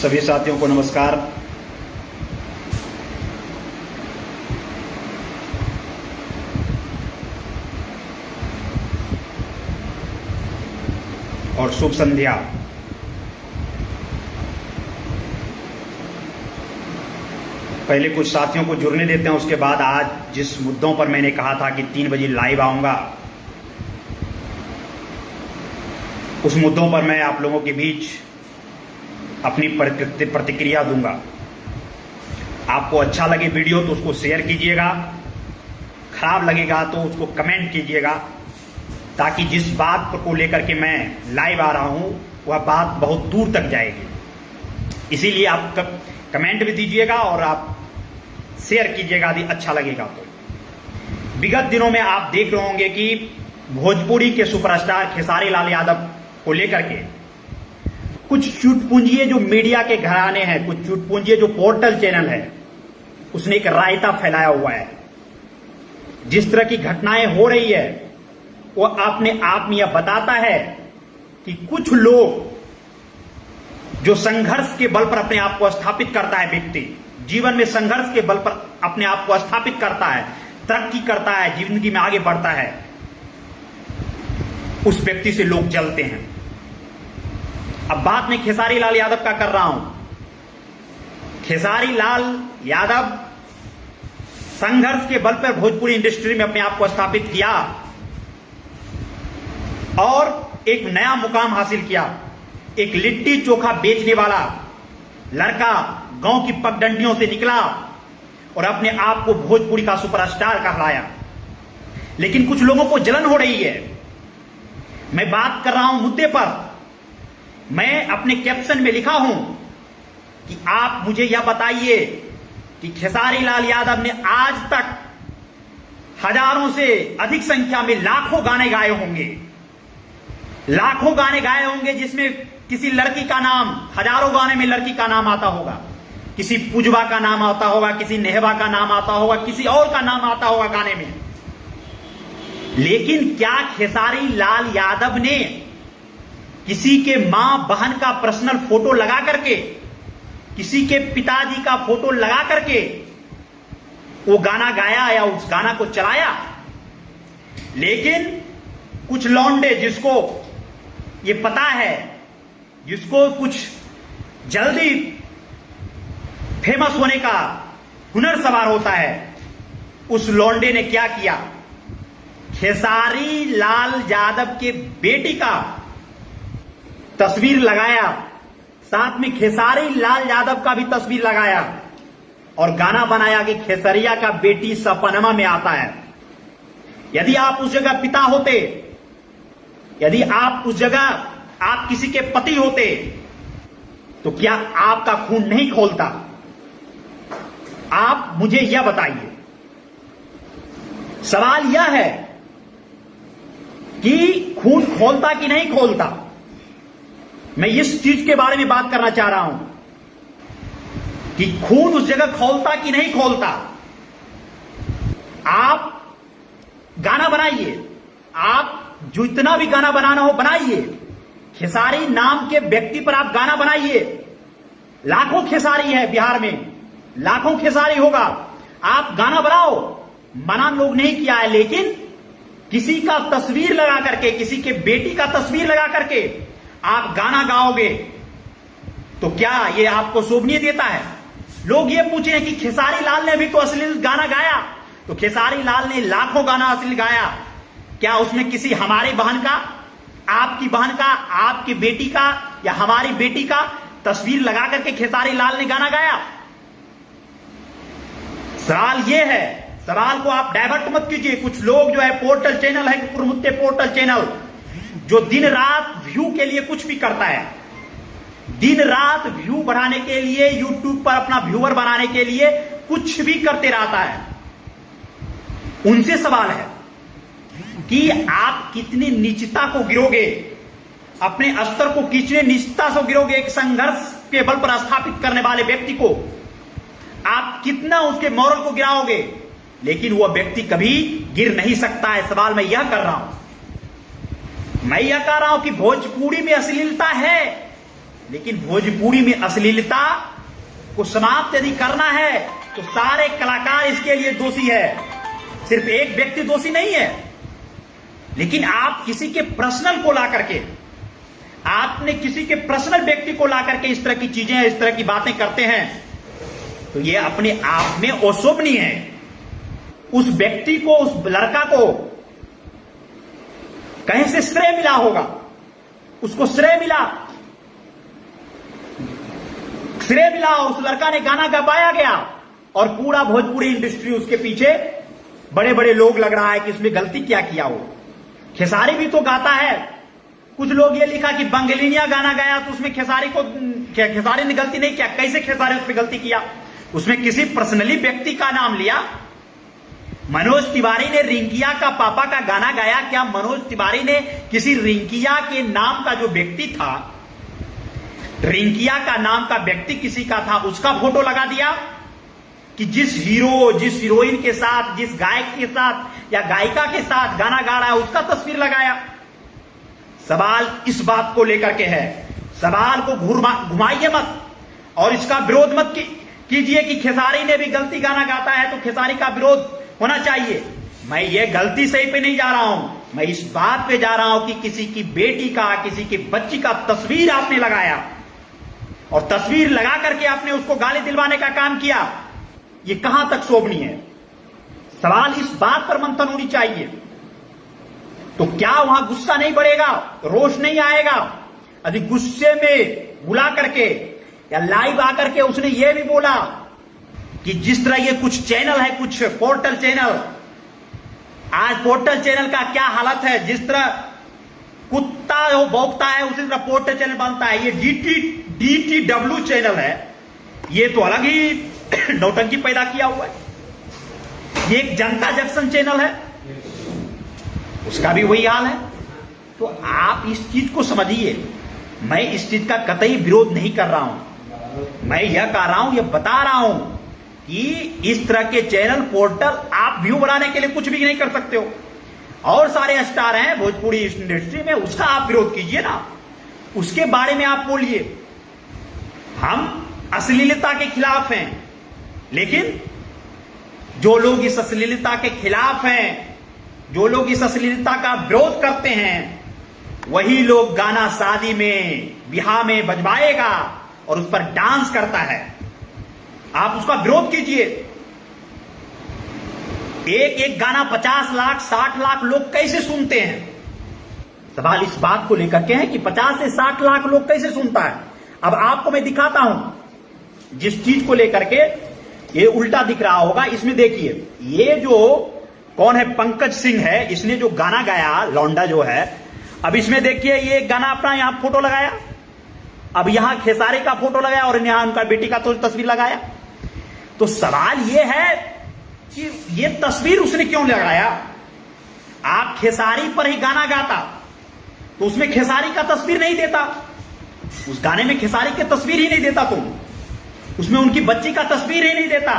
सभी साथियों को नमस्कार। और शुभ संध्या। पहले कुछ साथियों को जुड़ने देते हैं, उसके बाद आज जिस मुद्दों पर मैंने कहा था कि 3 बजे लाइव आऊंगा, उस मुद्दों पर मैं आप लोगों के बीच अपनी प्रतिक्रिया दूंगा। आपको अच्छा लगे वीडियो तो उसको शेयर कीजिएगा, खराब लगेगा तो उसको कमेंट कीजिएगा, ताकि जिस बात को लेकर के मैं लाइव आ रहा हूं वह बात बहुत दूर तक जाएगी। इसीलिए आप कमेंट भी दीजिएगा और आप शेयर कीजिएगा यदि अच्छा लगेगा तो। विगत दिनों में आप देख रहे होंगे कि भोजपुरी के सुपरस्टार खेसारी लाल यादव को लेकर के कुछ चुटपुंजिए जो मीडिया के घराने हैं, कुछ चुटपुंजिए जो पोर्टल चैनल है, उसने एक रायता फैलाया हुआ है। जिस तरह की घटनाएं हो रही है वो अपने आप में यह बताता है कि कुछ लोग जो संघर्ष के बल पर अपने आप को स्थापित करता है, व्यक्ति जीवन में संघर्ष के बल पर अपने आप को स्थापित करता है, तरक्की करता है, जिंदगी में आगे बढ़ता है, उस व्यक्ति से लोग जलते हैं। अब बात मैं खेसारी लाल यादव का कर रहा हूं। खेसारी लाल यादव संघर्ष के बल पर भोजपुरी इंडस्ट्री में अपने आप को स्थापित किया और एक नया मुकाम हासिल किया। एक लिट्टी चोखा बेचने वाला लड़का गांव की पगडंडियों से निकला और अपने आप को भोजपुरी का सुपरस्टार कहलाया। लेकिन कुछ लोगों को जलन हो रही है। मैं बात कर रहा हूं मुद्दे पर। मैं अपने कैप्शन में लिखा हूं कि आप मुझे यह बताइए कि खेसारी लाल यादव ने आज तक हजारों से अधिक संख्या में लाखों गाने गाए होंगे, लाखों गाने गाए होंगे, जिसमें किसी लड़की का नाम, हजारों गाने में लड़की का नाम आता होगा, किसी पूजवा का नाम आता होगा, किसी नेहवा का नाम आता होगा, किसी और का नाम आता होगा गाने में। लेकिन क्या खेसारी लाल यादव ने किसी के मां बहन का पर्सनल फोटो लगा करके, किसी के पिताजी का फोटो लगा करके वो गाना गाया या उस गाना को चलाया? लेकिन कुछ लौंडे जिसको ये पता है, जिसको कुछ जल्दी फेमस होने का हुनर सवार होता है, उस लौंडे ने क्या किया? खेसारी लाल यादव के बेटी का तस्वीर लगाया, साथ में खेसारी लाल यादव का भी तस्वीर लगाया और गाना बनाया कि खेसरिया का बेटी सपनमा में आता है। यदि आप उस जगह पिता होते, यदि आप उस जगह आप किसी के पति होते, तो क्या आपका खून नहीं खोलता? आप मुझे यह बताइए। सवाल यह है कि खून खोलता कि नहीं खोलता। मैं इस चीज के बारे में बात करना चाह रहा हूं कि खून उस जगह खोलता कि नहीं खोलता। आप गाना बनाइए, आप जो इतना भी गाना बनाना हो बनाइए। खेसारी नाम के व्यक्ति पर आप गाना बनाइए। लाखों खेसारी है बिहार में, लाखों खेसारी होगा। आप गाना बनाओ, मना लोग नहीं किया है, लेकिन किसी का तस्वीर लगा करके, किसी के बेटी का तस्वीर लगा करके आप गाना गाओगे तो क्या ये आपको शोभनीय देता है? लोग ये पूछ रहे हैं कि खेसारी लाल ने भी तो अश्लील गाना गाया। तो खेसारी लाल ने लाखों गाना अश्लील गाया, क्या उसमें किसी हमारी बहन का, आपकी बहन का, आपकी बेटी का या हमारी बेटी का तस्वीर लगा करके खेसारी लाल ने गाना गाया? सवाल यह है। सवाल को आप डाइवर्ट मत कीजिए। कुछ लोग जो है पोर्टल चैनल है, कुरमुत्ते पोर्टल चैनल, जो दिन रात व्यू के लिए कुछ भी करता है, दिन रात व्यू बढ़ाने के लिए, यूट्यूब पर अपना व्यूअर बनाने के लिए कुछ भी करते रहता है। उनसे सवाल है कि आप कितनी नीचता को गिरोगे, अपने स्तर को कितने नीचता से गिरोगे? एक संघर्ष के बल पर स्थापित करने वाले व्यक्ति को आप कितना उसके मॉरल को गिराओगे? लेकिन वह व्यक्ति कभी गिर नहीं सकता है। सवाल मैं यह कर रहा हूं, मैं यह कह रहा हूं कि भोजपुरी में अश्लीलता है, लेकिन भोजपुरी में अश्लीलता को समाप्त यदि करना है तो सारे कलाकार इसके लिए दोषी है, सिर्फ एक व्यक्ति दोषी नहीं है। लेकिन आप किसी के पर्सनल को ला करके, आपने किसी के पर्सनल व्यक्ति को ला करके इस तरह की चीजें, इस तरह की बातें करते हैं, तो ये अपने आप में अशोभनीय है। उस व्यक्ति को, उस लड़का को कहीं से श्रेय मिला होगा, उसको श्रेय मिला, उस लड़का ने गाना गवाया गया और पूरा भोजपुरी इंडस्ट्री उसके पीछे, बड़े बड़े लोग लग रहा है कि उसमें गलती क्या किया हो। खेसारी भी तो गाता है, कुछ लोग ये लिखा कि बंगलिनिया गाना गाया तो उसमें खेसारी ने गलती नहीं किया। कैसे खेसारी उसमें गलती किया? उसमें किसी पर्सनली व्यक्ति का नाम लिया। मनोज तिवारी ने रिंकिया का पापा का गाना गाया, क्या मनोज तिवारी ने किसी रिंकिया के नाम का जो व्यक्ति था, रिंकिया का नाम का व्यक्ति किसी का था, उसका फोटो लगा दिया कि जिस हीरो, जिस हीरोइन के साथ, जिस गायक के साथ या गायिका के साथ गाना गा रहा है उसका तस्वीर लगाया? सवाल इस बात को लेकर के है। सवाल को घुमाइए मत और इसका विरोध मत कीजिए कि खेसारी ने भी गलती गाना गाता है तो खेसारी का विरोध होना चाहिए। मैं ये गलती सही पे नहीं जा रहा हूं, मैं इस बात पे जा रहा हूं कि किसी की बेटी का, किसी की बच्ची का तस्वीर आपने लगाया और तस्वीर लगा करके आपने उसको गाली दिलवाने का काम किया, ये कहां तक शोभनीय है? सवाल इस बात पर मंथन होनी चाहिए। तो क्या वहां गुस्सा नहीं बढ़ेगा, रोष नहीं आएगा? यदि गुस्से में बुला करके या लाइव आकर के उसने ये भी बोला कि जिस तरह ये कुछ चैनल है, कुछ पोर्टल चैनल, आज पोर्टल चैनल का क्या हालत है, जिस तरह कुत्ता जो भौंकता है उसी तरह पोर्टल चैनल बनता है। ये DTW चैनल है, ये तो अलग ही नौटंकी पैदा किया हुआ है। ये एक जनता जंक्शन चैनल है, उसका भी वही हाल है। तो आप इस चीज को समझिए। मैं इस चीज का कतई विरोध नहीं कर रहा हूं, मैं यह कह रहा हूं, यह बता रहा हूं कि इस तरह के चैनल, पोर्टल आप व्यू बढ़ाने के लिए कुछ भी नहीं कर सकते हो। और सारे स्टार हैं भोजपुरी इंडस्ट्री में, उसका आप विरोध कीजिए ना, उसके बारे में आप बोलिए। हम अश्लीलता के खिलाफ हैं, लेकिन जो लोग इस अश्लीलता के खिलाफ हैं, जो लोग इस अश्लीलता का विरोध करते हैं, वही लोग गाना शादी में, ब्याह में बजवाएगा और उस पर डांस करता है। आप उसका विरोध कीजिए। एक एक गाना 50 लाख 60 लाख लोग कैसे सुनते हैं? सवाल इस बात को लेकर के है कि 50 से 60 लाख लोग कैसे सुनता है। अब आपको मैं दिखाता हूं जिस चीज को लेकर के, ये उल्टा दिख रहा होगा। इसमें देखिए, ये जो कौन है, पंकज सिंह है, इसने जो गाना गाया, लौंडा जो है। अब इसमें देखिए, ये गाना अपना यहां फोटो लगाया, अब यहां खेसारी का फोटो लगाया और यहां उनका बेटी का तो तस्वीर लगाया। तो सवाल ये है कि ये तस्वीर उसने क्यों लगाया? आप खेसारी पर ही गाना गाता तो उसमें खेसारी का तस्वीर नहीं देता, उस गाने में खेसारी की तस्वीर ही नहीं देता, तुम उसमें उनकी बच्ची का तस्वीर ही नहीं देता।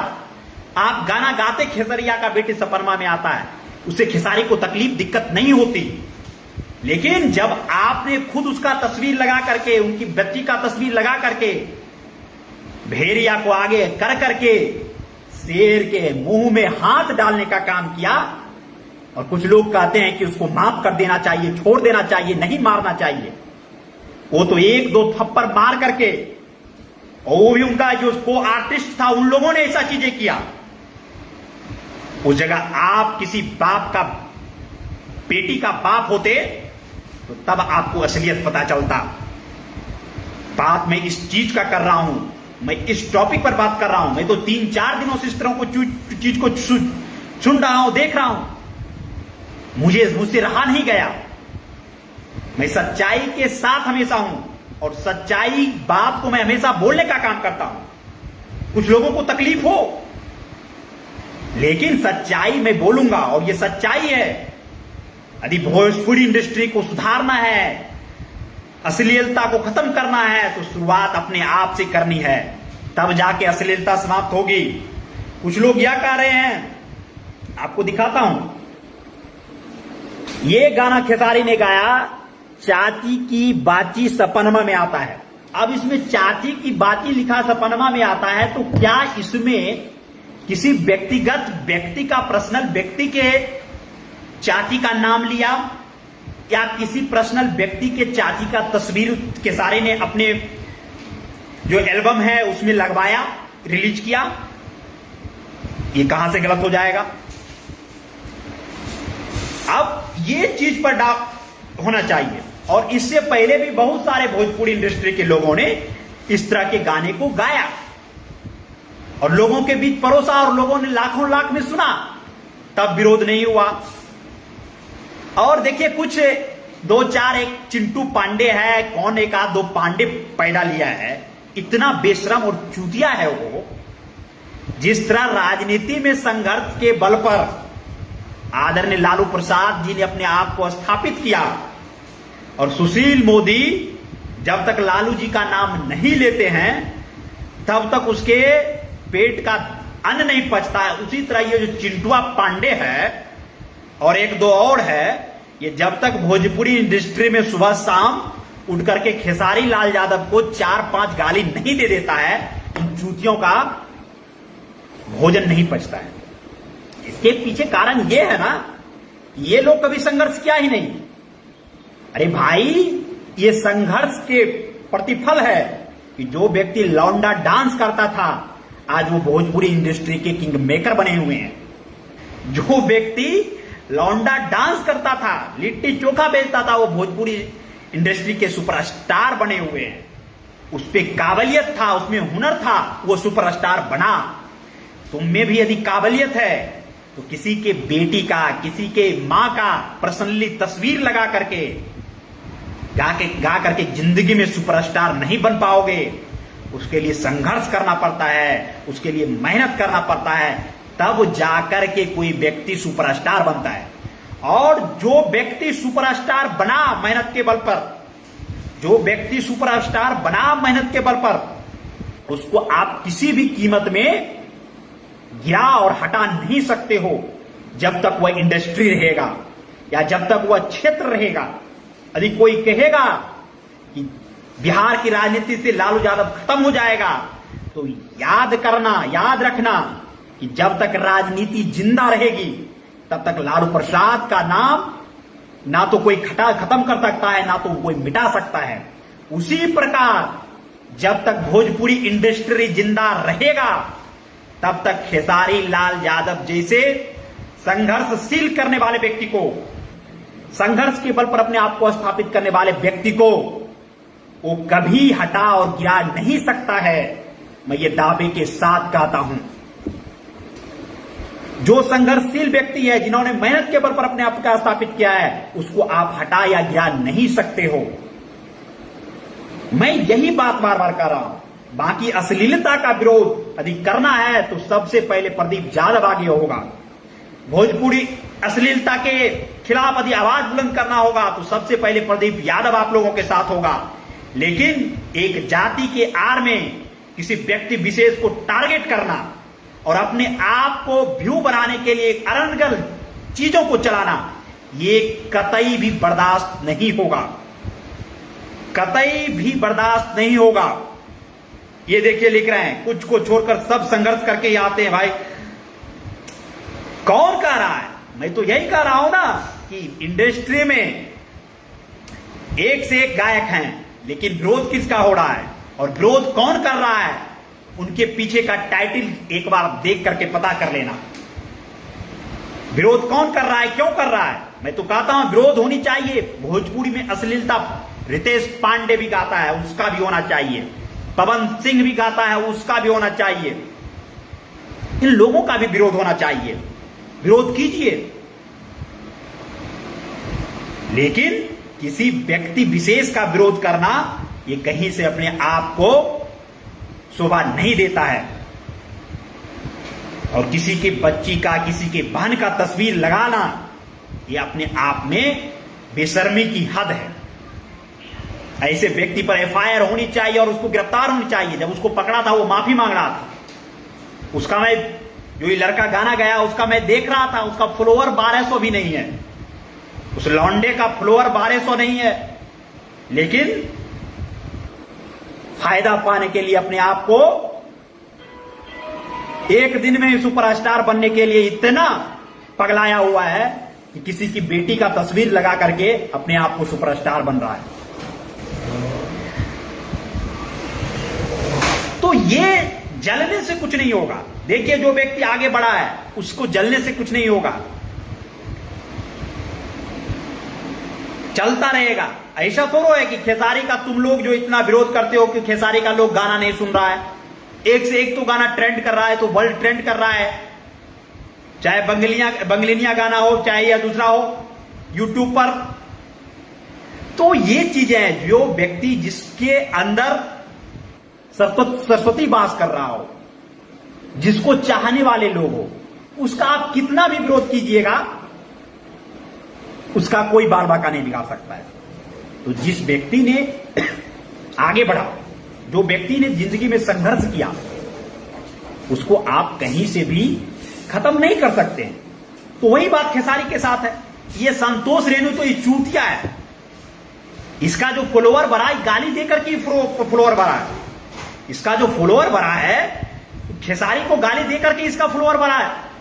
आप गाना गाते, खेसरिया का बेटी सपरमा में आता है, उससे खेसारी को तकलीफ, दिक्कत नहीं होती। लेकिन जब आपने खुद उसका तस्वीर लगा करके, उनकी बच्ची का तस्वीर लगा करके, भेड़िया को आगे कर करके शेर के मुंह में हाथ डालने का काम किया, और कुछ लोग कहते हैं कि उसको माफ कर देना चाहिए, छोड़ देना चाहिए, नहीं मारना चाहिए। वो तो 1-2 थप्पड़ मार करके, और वो भी उनका जो को आर्टिस्ट था, उन लोगों ने ऐसा चीजें किया। उस जगह आप किसी बाप का, बेटी का बाप होते तो तब आपको असलियत पता चलता। बात मैं इस चीज का कर रहा हूं, मैं इस टॉपिक पर बात कर रहा हूं। मैं तो 3-4 दिनों से इस तरह को चीज को सुन रहा हूं, देख रहा हूं, मुझसे रहा नहीं गया। मैं सच्चाई के साथ हमेशा हूं और सच्चाई बात को मैं हमेशा बोलने का काम करता हूं। कुछ लोगों को तकलीफ हो, लेकिन सच्चाई मैं बोलूंगा, और ये सच्चाई है। यदि भोजपुरी इंडस्ट्री को सुधारना है, अश्लीलता को खत्म करना है, तो शुरुआत अपने आप से करनी है, तब जाके अश्लीलता समाप्त होगी। कुछ लोग यह कह रहे हैं, आपको दिखाता हूं, ये गाना खेसारी ने गाया, चाची की बाची सपनमा में आता है। अब इसमें चाची की बाती लिखा सपनमा में आता है, तो क्या इसमें किसी व्यक्तिगत व्यक्ति का, पर्सनल व्यक्ति के चाची का नाम लिया, या किसी पर्सनल व्यक्ति के चाची का तस्वीर के सारे ने अपने जो एल्बम है उसमें लगवाया, रिलीज किया? ये कहां से गलत हो जाएगा? अब ये चीज पर डाउट होना चाहिए। और इससे पहले भी बहुत सारे भोजपुरी इंडस्ट्री के लोगों ने इस तरह के गाने को गाया और लोगों के बीच परोसा और लोगों ने लाखों लाख में सुना, तब विरोध नहीं हुआ। और देखिए, कुछ दो चार, एक चिंटू पांडे है, कौन एक आध दो पांडे पैदा लिया है, इतना बेशरम और चूतिया है वो। जिस तरह राजनीति में संघर्ष के बल पर आदरणीय लालू प्रसाद जी ने अपने आप को स्थापित किया, और सुशील मोदी जब तक लालू जी का नाम नहीं लेते हैं तब तक उसके पेट का अन्न नहीं पचता है, उसी तरह ये जो चिंटुआ पांडे है और एक दो और है, ये जब तक भोजपुरी इंडस्ट्री में सुबह शाम उठ करके खेसारी लाल यादव को 4-5 गाली नहीं दे देता है, इन चूतियों का भोजन नहीं पचता है। इसके पीछे कारण ये है ना, ये लोग कभी संघर्ष किया ही नहीं। अरे भाई, ये संघर्ष के प्रतिफल है कि जो व्यक्ति लौंडा डांस करता था आज वो भोजपुरी इंडस्ट्री के किंग मेकर बने हुए हैं। जो व्यक्ति लौंडा डांस करता था, लिट्टी चोखा बेचता था, वो भोजपुरी इंडस्ट्री के सुपरस्टार बने हुए हैं। उस पे काबिलियत था, उसमें हुनर था, वो सुपरस्टार बना। तुम में भी यदि काबिलियत है तो किसी के बेटी का, किसी के मां का पर्सनली तस्वीर लगा करके गा करके जिंदगी में सुपरस्टार नहीं बन पाओगे। उसके लिए संघर्ष करना पड़ता है, उसके लिए मेहनत करना पड़ता है, तब जाकर के कोई व्यक्ति सुपरस्टार बनता है। और जो व्यक्ति सुपरस्टार बना मेहनत के बल पर, जो व्यक्ति सुपरस्टार बना मेहनत के बल पर, उसको आप किसी भी कीमत में गिरा और हटा नहीं सकते हो जब तक वह इंडस्ट्री रहेगा या जब तक वह क्षेत्र रहेगा। यदि कोई कहेगा कि बिहार की राजनीति से लालू यादव खत्म हो जाएगा, तो याद करना, याद रखना कि जब तक राजनीति जिंदा रहेगी तब तक लालू प्रसाद का नाम ना तो कोई खत्म कर सकता है, ना तो कोई मिटा सकता है। उसी प्रकार जब तक भोजपुरी इंडस्ट्री जिंदा रहेगा तब तक खेसारी लाल यादव जैसे संघर्षशील करने वाले व्यक्ति को, संघर्ष के बल पर अपने आप को स्थापित करने वाले व्यक्ति को वो कभी हटा और गिरा नहीं सकता है। मैं ये दावे के साथ कहता हूं, जो संघर्षशील व्यक्ति है, जिन्होंने मेहनत के बल पर अपने आप को स्थापित किया है, उसको आप हटा या गिरा नहीं सकते हो। मैं यही बात बार बार कर रहा हूं। बाकी अश्लीलता का विरोध यदि करना है तो सबसे पहले प्रदीप यादव आगे होगा। भोजपुरी अश्लीलता के खिलाफ यदि आवाज बुलंद करना होगा तो सबसे पहले प्रदीप यादव आप लोगों के साथ होगा। लेकिन एक जाति के आड़ में किसी व्यक्ति विशेष को टारगेट करना और अपने आप को व्यू बनाने के लिए अनर्गल चीजों को चलाना, ये कतई भी बर्दाश्त नहीं होगा, कतई भी बर्दाश्त नहीं होगा। ये देखिए लिख रहे हैं, कुछ को छोड़कर सब संघर्ष करके ही आते हैं। भाई कौन कह रहा है? मैं तो यही कह रहा हूं ना कि इंडस्ट्री में एक से एक गायक हैं, लेकिन विरोध किसका हो रहा है और विरोध कौन कर रहा है, उनके पीछे का टाइटल एक बार देख करके पता कर लेना। विरोध कौन कर रहा है, क्यों कर रहा है? मैं तो कहता हूं विरोध होनी चाहिए। भोजपुरी में अश्लीलता रितेश पांडे भी गाता है, उसका भी होना चाहिए। पवन सिंह भी गाता है, उसका भी होना चाहिए। इन लोगों का भी विरोध होना चाहिए, विरोध कीजिए। लेकिन किसी व्यक्ति विशेष का विरोध करना, ये कहीं से अपने आप को शोभा नहीं देता है। और किसी के बच्ची का, किसी के बहन का तस्वीर लगाना, ये अपने आप में बेशर्मी की हद है। ऐसे व्यक्ति पर एफआईआर होनी चाहिए और उसको गिरफ्तार होनी चाहिए। जब उसको पकड़ा था वो माफी मांग रहा था। उसका मैं, जो ये लड़का गाना गाया उसका मैं देख रहा था, उसका फॉलोअर 1200 भी नहीं है, उस लौंडे का फॉलोअर 1200 नहीं है। लेकिन फायदा पाने के लिए अपने आप को एक दिन में सुपरस्टार बनने के लिए इतना पगलाया हुआ है कि किसी की बेटी का तस्वीर लगा करके अपने आप को सुपरस्टार बन रहा है। तो ये जलने से कुछ नहीं होगा। देखिए, जो व्यक्ति आगे बढ़ा है उसको जलने से कुछ नहीं होगा, चलता रहेगा। ऐसा थोड़ा है कि खेसारी का तुम लोग जो इतना विरोध करते हो कि खेसारी का लोग गाना नहीं सुन रहा है, एक से एक तो गाना ट्रेंड कर रहा है, तो वर्ल्ड ट्रेंड कर रहा है, चाहे बंगलिनिया गाना हो चाहे या दूसरा हो यूट्यूब पर। तो ये चीजें हैं, जो व्यक्ति जिसके अंदर सरस्वती वास कर रहा हो, जिसको चाहने वाले लोग हो, उसका आप कितना भी विरोध कीजिएगा उसका कोई बाल बाका नहीं बिगाड़ सकता है। तो जिस व्यक्ति ने आगे बढ़ा, जो व्यक्ति ने जिंदगी में संघर्ष किया, उसको आप कहीं से भी खत्म नहीं कर सकते हैं। तो वही बात खेसारी के साथ है। ये संतोष रेणु तो ये चूतिया है, इसका जो फॉलोअर बढ़ा गाली देकर के फॉलोअर बढ़ा है। इसका जो फॉलोअर बढ़ा है खेसारी को गाली देकर के इसका फॉलोअर बढ़ा है।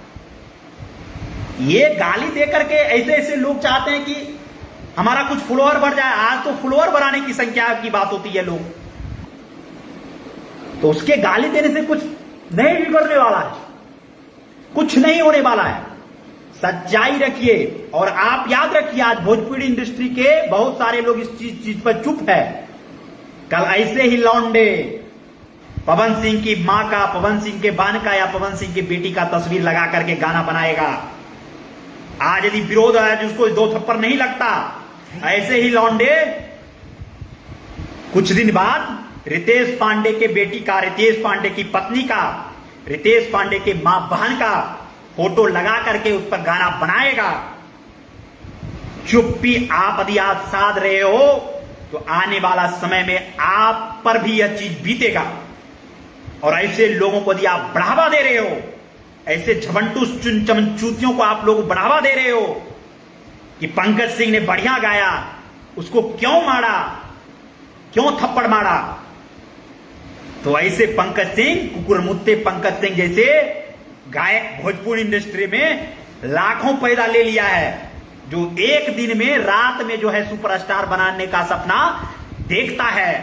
ये गाली देकर के ऐसे ऐसे लोग चाहते हैं कि हमारा कुछ फॉलोअर बढ़ जाए। आज तो फॉलोअर बढ़ाने की संख्या की बात होती है लोग, तो उसके गाली देने से कुछ नहीं बिगड़ने वाला है, कुछ नहीं होने वाला है। सच्चाई रखिए। और आप याद रखिए, आज भोजपुरी इंडस्ट्री के बहुत सारे लोग इस चीज पर चुप है। कल ऐसे ही लौंडे पवन सिंह की मां का, पवन सिंह के बान का या पवन सिंह की बेटी का तस्वीर लगा करके गाना बनाएगा। आज यदि विरोध है जिसको दो थप्पड़ नहीं लगता, ऐसे ही लौंडे कुछ दिन बाद रितेश पांडे के बेटी का, रितेश पांडे की पत्नी का, रितेश पांडे के मां बहन का फोटो लगा करके उस पर गाना बनाएगा। चुप्पी आप यदि आप साध रहे हो तो आने वाला समय में आप पर भी यह चीज बीतेगा। और ऐसे लोगों को यदि आप बढ़ावा दे रहे हो, ऐसे झबंटू चमचूतियों को आप लोग बढ़ावा दे रहे हो कि पंकज सिंह ने बढ़िया गाया, उसको क्यों मारा, क्यों थप्पड़ मारा, तो ऐसे पंकज सिंह, कुकुरमुत्ते पंकज सिंह जैसे गायक भोजपुरी इंडस्ट्री में लाखों पैदा ले लिया है, जो एक दिन में रात में जो है सुपरस्टार बनाने का सपना देखता है,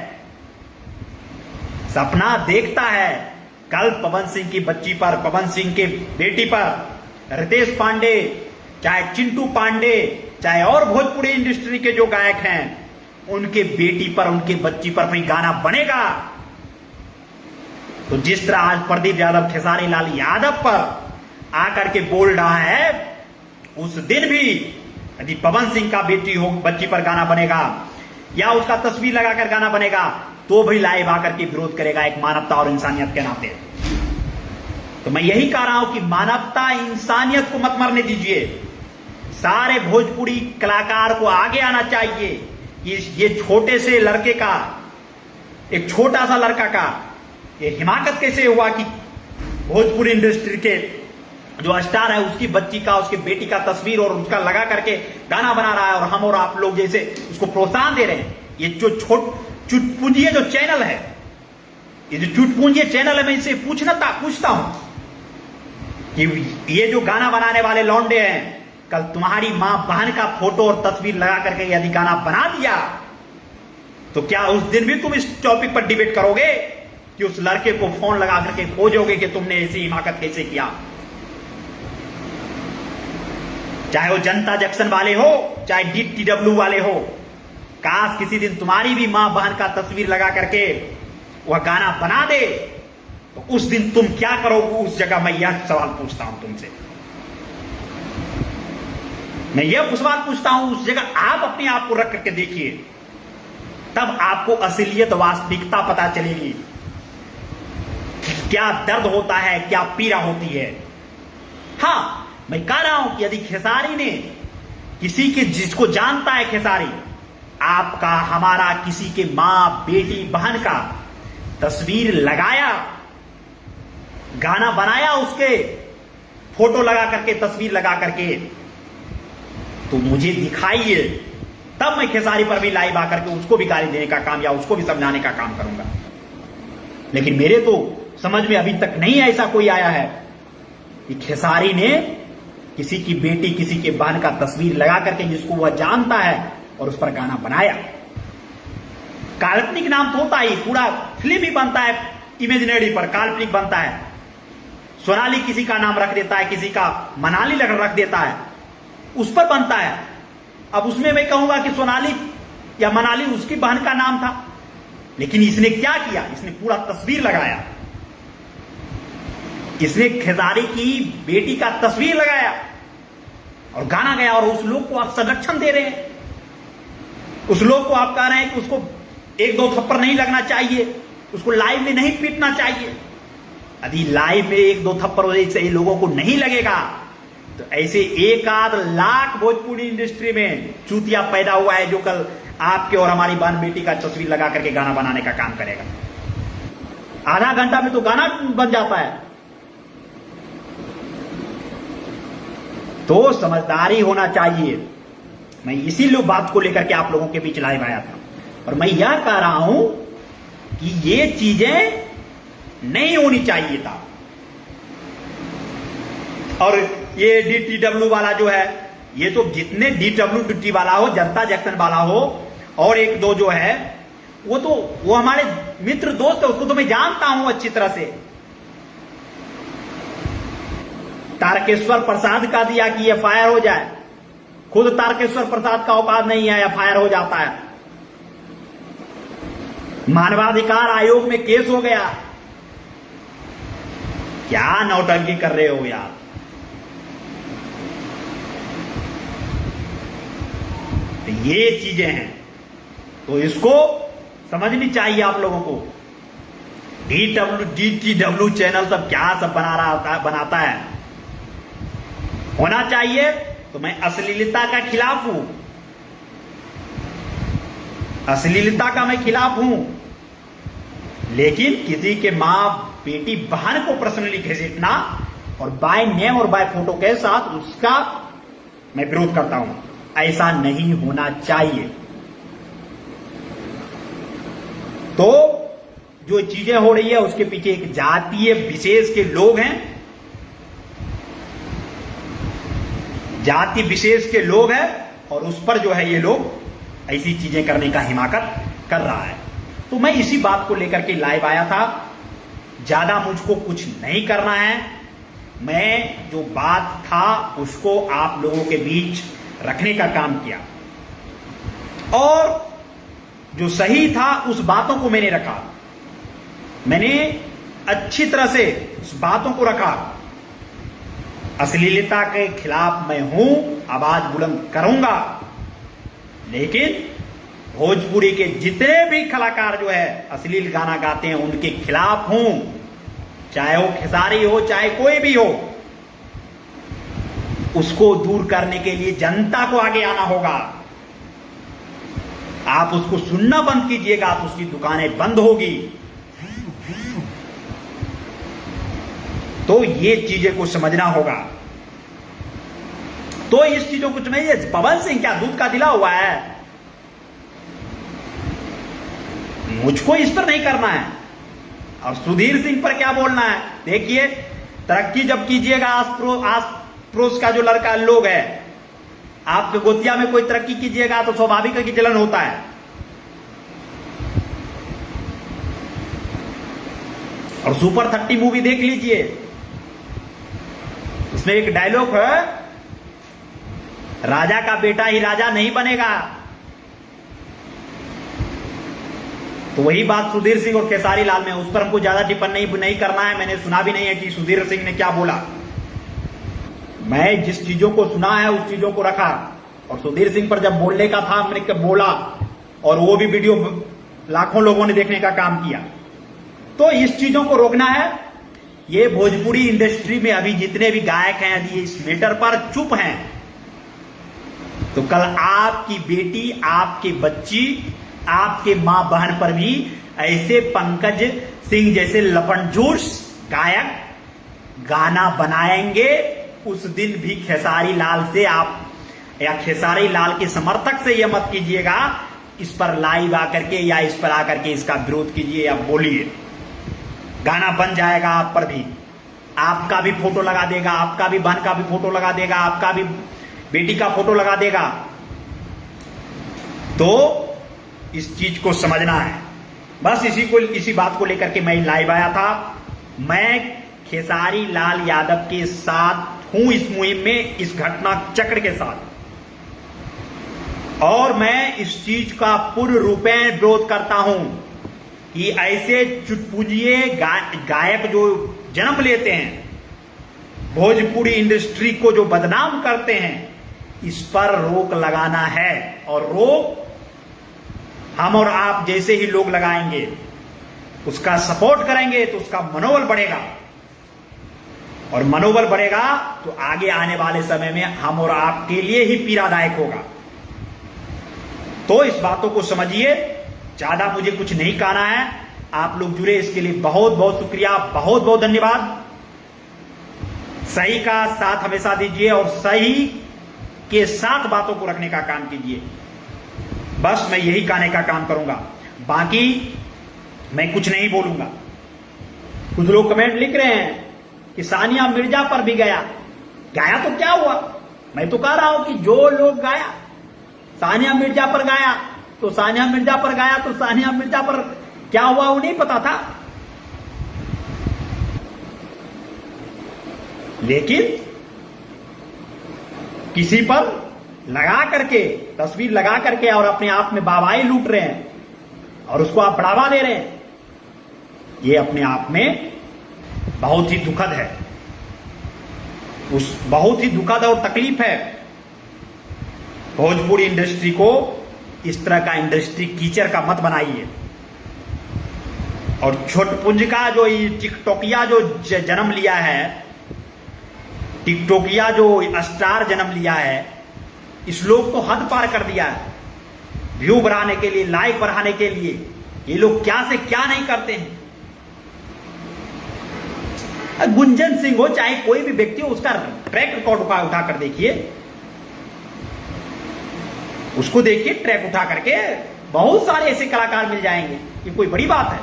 सपना देखता है। कल पवन सिंह की बच्ची पर, पवन सिंह के बेटी पर, रितेश पांडे, चाहे चिंटू पांडे, चाहे और भोजपुरी इंडस्ट्री के जो गायक हैं, उनके बेटी पर, उनके बच्ची पर भी गाना बनेगा। तो जिस तरह आज प्रदीप यादव खेसारी लाल यादव पर आकर के बोल रहा है, उस दिन भी यदि पवन सिंह का बेटी हो, बच्ची पर गाना बनेगा या उसका तस्वीर लगाकर गाना बनेगा, तो भी लाइव आकर के विरोध करेगा, एक मानवता और इंसानियत के नाते। तो मैं यही कह रहा हूं कि मानवता, इंसानियत को मत मरने दीजिए। सारे भोजपुरी कलाकार को आगे आना चाहिए कि ये छोटे से लड़के का, एक छोटा सा लड़का का ये हिमाकत कैसे हुआ कि भोजपुरी इंडस्ट्री के जो स्टार है उसकी बच्ची का, उसकी बेटी का तस्वीर और उसका लगा करके गाना बना रहा है, और हम और आप लोग जैसे उसको प्रोत्साहन दे रहे हैं। ये जो चुटपुंजिया जो चैनल है, ये जो चुटपुंजिया चैनल है, मैं इसे पूछता हूं कि ये जो गाना बनाने वाले लौंडे हैं, कल तुम्हारी मां बहन का फोटो और तस्वीर लगा करके यदि गाना बना दिया, तो क्या उस दिन भी तुम इस टॉपिक पर डिबेट करोगे कि उस लड़के को फोन लगा करके खोजोगे कि तुमने ऐसी हिमाकत कैसे किया? चाहे वो जनता जंक्शन वाले हो, चाहे DTW वाले हो, काश किसी दिन तुम्हारी भी मां बहन का तस्वीर लगा करके वह गाना बना दे, तो उस दिन तुम क्या करोगे उस जगह? मैं यह सवाल पूछता हूं तुमसे, मैं यह सवाल पूछता हूं, उस जगह आप अपने आप को रख करके देखिए, तब आपको असलियत, वास्तविकता पता चलेगी, क्या दर्द होता है, क्या पीड़ा होती है। हां, मैं कह रहा हूं कि यदि खेसारी ने किसी के, जिसको जानता है खेसारी, आपका, हमारा, किसी के मां, बेटी, बहन का तस्वीर लगाया, गाना बनाया, उसके फोटो लगा करके, तस्वीर लगा करके, तो मुझे दिखाइए, तब मैं खेसारी पर भी लाइव आकर के उसको भी गाली देने का काम या उसको भी समझाने का काम करूंगा। लेकिन मेरे तो समझ में अभी तक नहीं ऐसा कोई आया है कि खेसारी ने किसी की बेटी, किसी के बहन का तस्वीर लगा करके, जिसको वह जानता है, और उस पर गाना बनाया। काल्पनिक नाम तो होता ही, पूरा फिल्म ही बनता है इमेजिनरी पर, काल्पनिक बनता है। सोनाली किसी का नाम रख देता है, किसी का मनाली रख देता है, उस पर बनता है। अब उसमें मैं कहूंगा कि सोनाली या मनाली उसकी बहन का नाम था, लेकिन इसने क्या किया, इसने पूरा तस्वीर लगाया, इसने खेसारी की बेटी का तस्वीर लगाया और गाना गया। और उस लोग को आप संरक्षण दे रहे हैं, उस लोग को आप कह रहे हैं कि उसको 1-2 थप्पड़ नहीं लगना चाहिए, उसको लाइव में नहीं पीटना चाहिए। यदि लाइव में 1-2 थप्पड़ से लोगों को नहीं लगेगा तो ऐसे 1-8 लाख भोजपुरी इंडस्ट्री में चूतिया पैदा हुआ है, जो कल आपके और हमारी बहन बेटी का तस्वीर लगा करके गाना बनाने का काम करेगा। आधा घंटा में तो गाना बन जाता है। तो समझदारी होना चाहिए। मैं इसी बात को लेकर के आप लोगों के बीच लाइव आया था, और मैं यह कह रहा हूं कि ये चीजें नहीं होनी चाहिए था। और ये DTW वाला जो है, ये तो जितने DWDT वाला हो, जनता जंक्शन वाला हो, और 1-2 जो है, वो हमारे मित्र दोस्त है, उसको तो मैं जानता हूं अच्छी तरह से। तारकेश्वर प्रसाद का दिया कि FIR हो जाए, खुद तारकेश्वर प्रसाद का औकात नहीं है, FIR हो जाता है। मानवाधिकार आयोग में केस हो गया। क्या नौटंकी कर रहे हो यार। तो ये चीजें हैं, तो इसको समझनी चाहिए आप लोगों को। DTW चैनल सब क्या सब बनाता है, होना चाहिए। तो मैं अश्लीलता का खिलाफ हूं, अश्लीलता का मैं खिलाफ हूं, लेकिन किसी के मां, बेटी, बहन को पर्सनली घसीटना और बाय नेम और बाय फोटो के साथ, उसका मैं विरोध करता हूं। ऐसा नहीं होना चाहिए। तो जो चीजें हो रही है उसके पीछे एक जातीय विशेष के लोग हैं, जाति विशेष के लोग हैं, और उस पर जो है ये लोग ऐसी चीजें करने का हिमाकत कर रहा है। तो मैं इसी बात को लेकर के लाइव आया था। ज्यादा मुझको कुछ नहीं करना है, मैं जो बात था उसको आप लोगों के बीच रखने का काम किया, और जो सही था उस बातों को मैंने रखा। मैंने अच्छी तरह से उस बातों को रखा। अश्लीलता के खिलाफ मैं हूं, आवाज बुलंद करूंगा, लेकिन भोजपुरी के जितने भी कलाकार जो है अश्लील गाना गाते हैं उनके खिलाफ हूं। चाहे वो खेसारी हो, चाहे कोई भी हो, उसको दूर करने के लिए जनता को आगे आना होगा। आप उसको सुनना बंद कीजिएगा तो उसकी दुकानें बंद होगी। तो ये चीजें को समझना होगा। तो इस चीजों को नहीं, पवन सिंह क्या दूध का दिला हुआ है, मुझको इस पर नहीं करना है। और सुधीर सिंह पर क्या बोलना है। देखिए, तरक्की जब कीजिएगा, आस पड़ोस का जो लड़का लोग है, आपके गोतिया में कोई तरक्की कीजिएगा तो स्वाभाविक है कि जलन होता है। और सुपर 30 मूवी देख लीजिए, उसमें एक डायलॉग है, राजा का बेटा ही राजा नहीं बनेगा। तो वही बात सुधीर सिंह और खेसारी लाल में, उस पर हमको ज्यादा टिप्पणी नहीं करना है। मैंने सुना भी नहीं है कि सुधीर सिंह ने क्या बोला। मैं जिस चीजों को सुना है उस चीजों को रखा, और सुधीर सिंह पर जब बोलने का था मैंने बोला, और वो भी वीडियो लाखों लोगों ने देखने का काम किया। तो इस चीजों को रोकना है। ये भोजपुरी इंडस्ट्री में अभी जितने भी गायक हैं, यदि इस मैटर पर चुप हैं तो कल आपकी बेटी, आपकी बच्ची, आपके मां बहन पर भी ऐसे पंकज सिंह जैसे लपनजूस गायक गाना बनाएंगे। उस दिन भी खेसारी लाल से आप, या खेसारी लाल के समर्थक से यह मत कीजिएगा, इस पर लाइव आकर के या इस पर आकर के इसका विरोध कीजिए या बोलिए। गाना बन जाएगा आप पर भी, आपका भी फोटो लगा देगा, आपका भी बहन का भी फोटो लगा देगा, आपका भी बेटी का फोटो लगा देगा। तो इस चीज को समझना है। बस इसी बात को लेकर के मैं लाइव आया था। मैं खेसारी लाल यादव के साथ हूं इस मुहिम में, इस घटना चक्र के साथ, और मैं इस चीज का पूर्ण रूपेण विरोध करता हूं कि ऐसे चुटपुंजिए गायक जो जन्म लेते हैं, भोजपुरी इंडस्ट्री को जो बदनाम करते हैं, इस पर रोक लगाना है। और रोक हम और आप जैसे ही लोग लगाएंगे, उसका सपोर्ट करेंगे, तो उसका मनोबल बढ़ेगा, और मनोबल बढ़ेगा तो आगे आने वाले समय में हम और आपके लिए ही पीड़ादायक होगा। तो इस बातों को समझिए। ज्यादा मुझे कुछ नहीं कहना है। आप लोग जुड़े, इसके लिए बहुत बहुत शुक्रिया, बहुत बहुत धन्यवाद। सही का साथ हमेशा दीजिए और सही के साथ बातों को रखने का काम कीजिए। बस मैं यही कहने का काम करूंगा, बाकी मैं कुछ नहीं बोलूंगा। कुछ लोग कमेंट लिख रहे हैं कि सानिया मिर्जा पर भी गया तो क्या हुआ? मैं तो कह रहा हूं कि जो लोग गाया, सानिया मिर्जा पर गाया तो सानिया मिर्जा पर गाया, तो सानिया मिर्जा पर क्या हुआ वो नहीं पता था। लेकिन किसी पर लगा करके, तस्वीर लगा करके और अपने आप में वाहवाही लूट रहे हैं और उसको आप बढ़ावा दे रहे हैं, ये अपने आप में बहुत ही दुखद है। बहुत ही दुखद और तकलीफ है। भोजपुरी इंडस्ट्री को इस तरह का इंडस्ट्री कीचड़ का मत बनाइए। और छोटपुंज का जो टिकटोकिया जो जन्म लिया है, टिकटोकिया जो स्टार जन्म लिया है, इस लोग को हद पार कर दिया है। व्यू बढ़ाने के लिए, लाइक बढ़ाने के लिए ये लोग क्या से क्या नहीं करते हैं। गुंजन सिंह हो चाहे कोई भी व्यक्ति हो, उसका ट्रैक रिकॉर्ड उठा कर देखिए, उसको देखिए ट्रैक उठा करके, बहुत सारे ऐसे कलाकार मिल जाएंगे। ये कोई बड़ी बात है?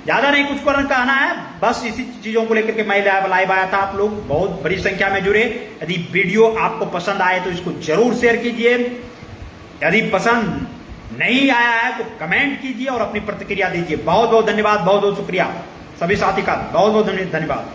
ज्यादा नहीं कुछ कहना है। बस इसी चीजों को लेकर के मैं लाइव आया था। आप लोग बहुत बड़ी संख्या में जुड़े। यदि वीडियो आपको पसंद आए तो इसको जरूर शेयर कीजिए। यदि पसंद नहीं आया है तो कमेंट कीजिए और अपनी प्रतिक्रिया दीजिए। बहुत बहुत धन्यवाद, बहुत बहुत शुक्रिया सभी साथी का, बहुत बहुत धन्यवाद।